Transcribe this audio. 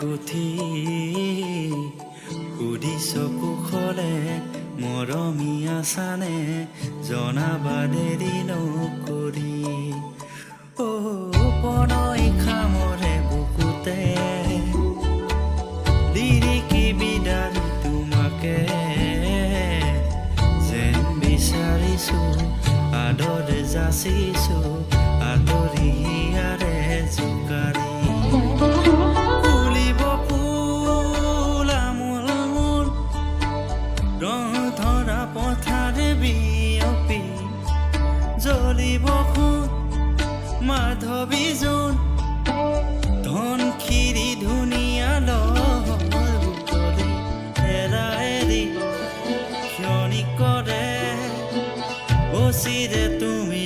গুঠি সুধিছ কুশলে মৰমী আছানে জনাবা দেৰি নকৰি পনৈ খামৰে বুকুতে লিৰিকি বিদাৰি তোমাকে যেন বিচাৰিছো আদৰে যাচিছো আদৰি হিয়াৰে জোকাৰি ফুলিব ফুল আমোল মোল ৰং ধৰা পথাৰে বিয়পি জ্বলিব খুঁত মাধৱী জোন ধন খিৰি ধুনীয়া লহৰি এৰা এৰি ক্ষণিকৰে অচিৰে তুমি